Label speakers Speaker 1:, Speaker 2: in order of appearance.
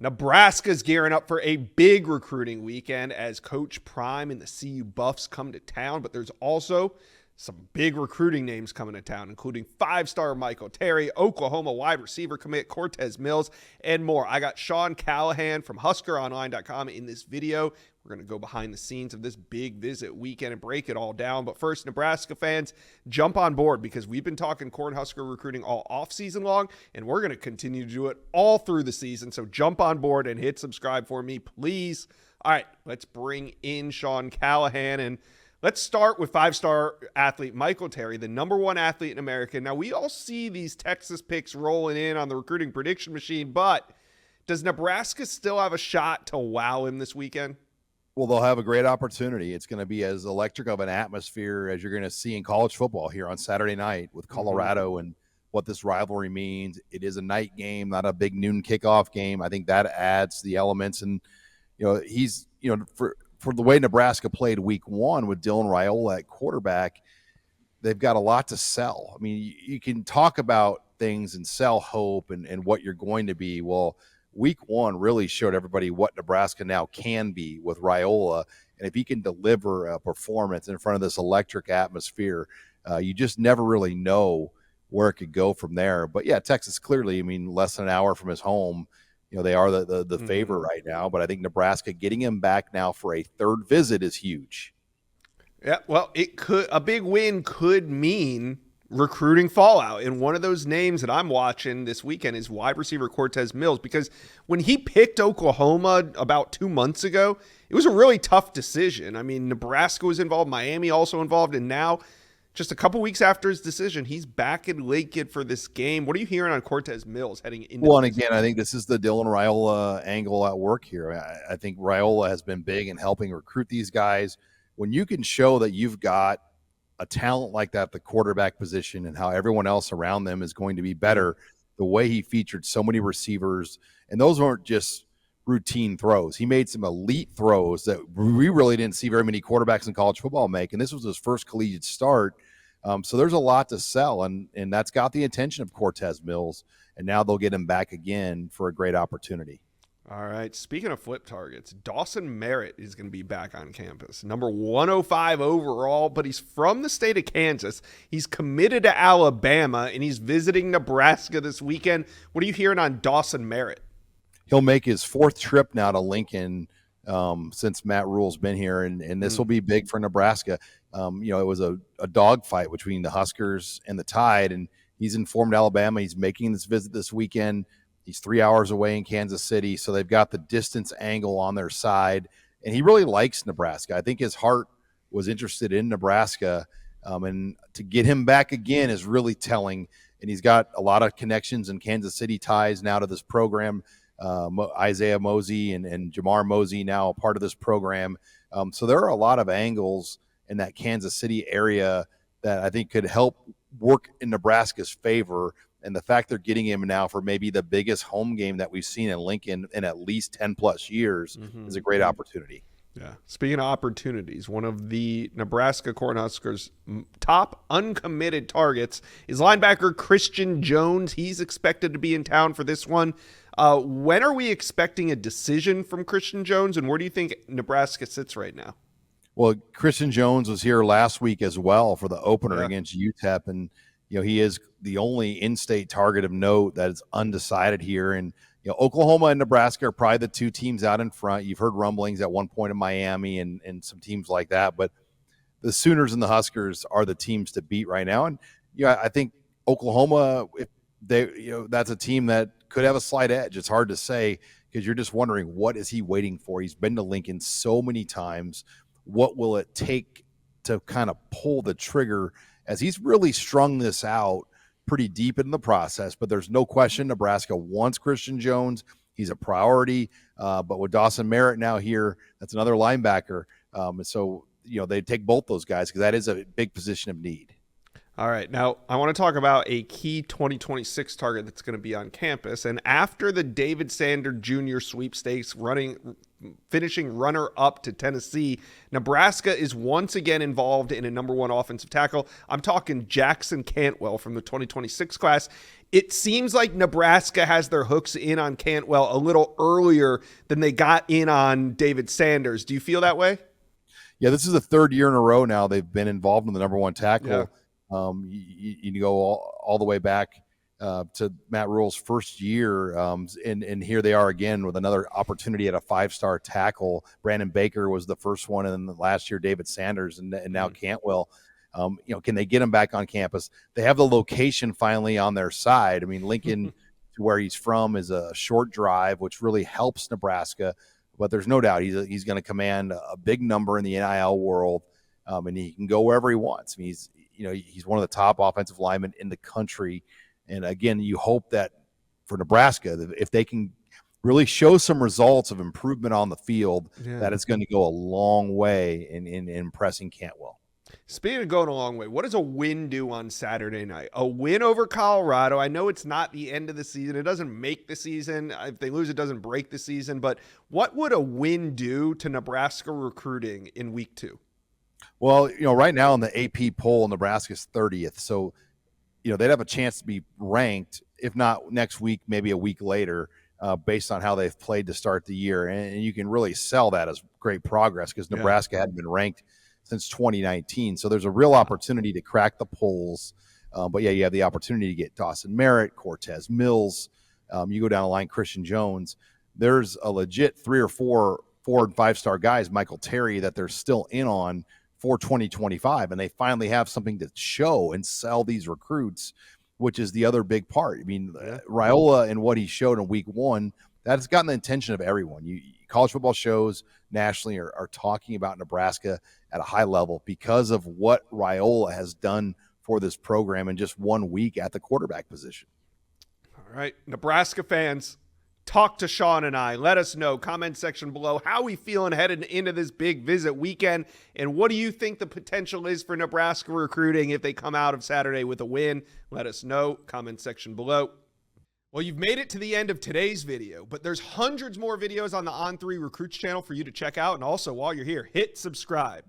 Speaker 1: Nebraska's gearing up for a big recruiting weekend as Coach Prime and the CU Buffs come to town, but there's also some big recruiting names coming to town, including five-star Michael Terry, Oklahoma wide receiver commit Cortez Mills, and more. I got Sean Callahan from HuskerOnline.com in this video. We're going to go behind the scenes of this big visit weekend and break it all down. But first, Nebraska fans, jump on board because we've been talking Cornhusker recruiting all offseason long, and we're going to continue to do it all through the season. So jump on board and hit subscribe for me, please. All right, let's bring in Sean Callahan, and let's start with five-star athlete Michael Terry, the number one athlete in America. Now, we all see these Texas picks rolling in on the recruiting prediction machine, but does Nebraska still have a shot to wow him this weekend?
Speaker 2: Well, they'll have a great opportunity. It's going to be as electric of an atmosphere as you're going to see in college football here on Saturday night with Colorado and what this rivalry means. It is a night game, not a big noon kickoff game. I think that adds the elements. And, for the way Nebraska played week one with Dylan Rhule at quarterback, they've got a lot to sell. I mean, you can talk about things and sell hope and what you're going to be. Well, week one really showed everybody what Nebraska now can be with Rhule. And if he can deliver a performance in front of this electric atmosphere, you just never really know where it could go from there. But yeah, Texas clearly, less than an hour from his home, they are the favorite right now. But I think Nebraska getting him back now for a third visit is huge.
Speaker 1: Yeah, well, a big win could mean recruiting fallout. And one of those names that I'm watching this weekend is wide receiver Cortez Mills, because when he picked Oklahoma about 2 months ago, it was a really tough decision. Nebraska was involved, Miami also involved, and now just a couple weeks after his decision, he's back in Lincoln for this game. What are you hearing on Cortez Mills heading into
Speaker 2: Well, and again, I think this is the Dylan Rhule angle at work here. I think Rhule has been big in helping recruit these guys. When you can show that you've got a talent like that, the quarterback position, and how everyone else around them is going to be better, the way he featured so many receivers, and those weren't just routine throws. He made some elite throws that we really didn't see very many quarterbacks in college football make, and this was his first collegiate start. So there's a lot to sell, and that's got the attention of Cortez Mills, and now they'll get him back again for a great opportunity.
Speaker 1: All right, speaking of flip targets, Dawson Merritt is going to be back on campus. Number 105 overall, but he's from the state of Kansas. He's committed to Alabama, and he's visiting Nebraska this weekend. What are you hearing on Dawson Merritt?
Speaker 2: He'll make his fourth trip now to Lincoln since Matt Rhule's been here, and this will be big for Nebraska. It was a dogfight between the Huskers and the Tide, and he's informed Alabama he's making this visit this weekend. He's 3 hours away in Kansas City, so they've got the distance angle on their side, and he really likes Nebraska. I think his heart was interested in Nebraska, and to get him back again is really telling, and he's got a lot of connections and Kansas City ties now to this program. Isaiah Mosey and Jamar Mosey now a part of this program. So there are a lot of angles in that Kansas City area that I think could help work in Nebraska's favor. And the fact they're getting him now for maybe the biggest home game that we've seen in Lincoln in at least 10 plus years is a great opportunity.
Speaker 1: Yeah. Speaking of opportunities, one of the Nebraska Cornhuskers' top uncommitted targets is linebacker Christian Jones. He's expected to be in town for this one. When are we expecting a decision from Christian Jones, and where do you think Nebraska sits right now?
Speaker 2: Well, Christian Jones was here last week as well for the opener against UTEP, and he is the only in-state target of note that is undecided here. And Oklahoma and Nebraska are probably the two teams out in front. You've heard rumblings at one point in Miami and some teams like that, but the Sooners and the Huskers are the teams to beat right now. And I think Oklahoma, if they, that's a team that could have a slight edge. It's hard to say because you're just wondering, what is he waiting for? He's been to Lincoln so many times. What will it take to kind of pull the trigger, as he's really strung this out pretty deep in the process? But there's no question Nebraska wants Christian Jones. He's a priority. But with Dawson Merritt now here, that's another linebacker. And so, they take both those guys because that is a big position of need.
Speaker 1: All right. Now, I want to talk about a key 2026 target that's going to be on campus. And after the Deion Sanders Jr. sweepstakes finishing runner-up to Tennessee, Nebraska is once again involved in a number one offensive tackle. I'm talking Jackson Canwell from the 2026 class. It seems like Nebraska has their hooks in on Canwell a little earlier than they got in on David Sanders. Do you feel that way?
Speaker 2: Yeah, this is the third year in a row now they've been involved in the number one tackle.
Speaker 1: Yeah.
Speaker 2: You go all the way back to Matt Rhule's first year, and here they are again with another opportunity at a 5-star tackle. Brandon Baker was the first one, and then last year David Sanders, and now Cantwell. Can they get him back on campus? They have the location finally on their side. I mean, Lincoln to where he's from is a short drive, which really helps Nebraska. But there's no doubt he's going to command a big number in the NIL world, and he can go wherever he wants. I mean, he's one of the top offensive linemen in the country. And again, you hope that for Nebraska, that if they can really show some results of improvement on the field, that it's going to go a long way in impressing Cantwell.
Speaker 1: Speaking of going a long way, what does a win do on Saturday night? A win over Colorado. I know it's not the end of the season. It doesn't make the season. If they lose, it doesn't break the season. But what would a win do to Nebraska recruiting in week 2?
Speaker 2: Well, right now in the AP poll, Nebraska's 30th. So, they'd have a chance to be ranked, if not next week, maybe a week later, based on how they've played to start the year. And you can really sell that as great progress because Nebraska hadn't been ranked since 2019. So there's a real opportunity to crack the polls. But you have the opportunity to get Dawson Merritt, Cortez Mills. You go down the line, Christian Jones. There's a legit 3 or 4 and 5-star guys, Michael Terry, that they're still in on for 2025. And they finally have something to show and sell these recruits, which is the other big part. I mean, Rhule and what he showed in week 1, that has gotten the attention of everyone. College football shows nationally are talking about Nebraska at a high level because of what Rhule has done for this program in just 1 week at the quarterback position.
Speaker 1: All right, Nebraska fans, talk to Sean and I. Let us know, comment section below, how we feeling headed into this big visit weekend, and what do you think the potential is for Nebraska recruiting if they come out of Saturday with a win? Let us know, comment section below. Well, you've made it to the end of today's video, but there's hundreds more videos on the On3 Recruits channel for you to check out. And also, while you're here, hit subscribe.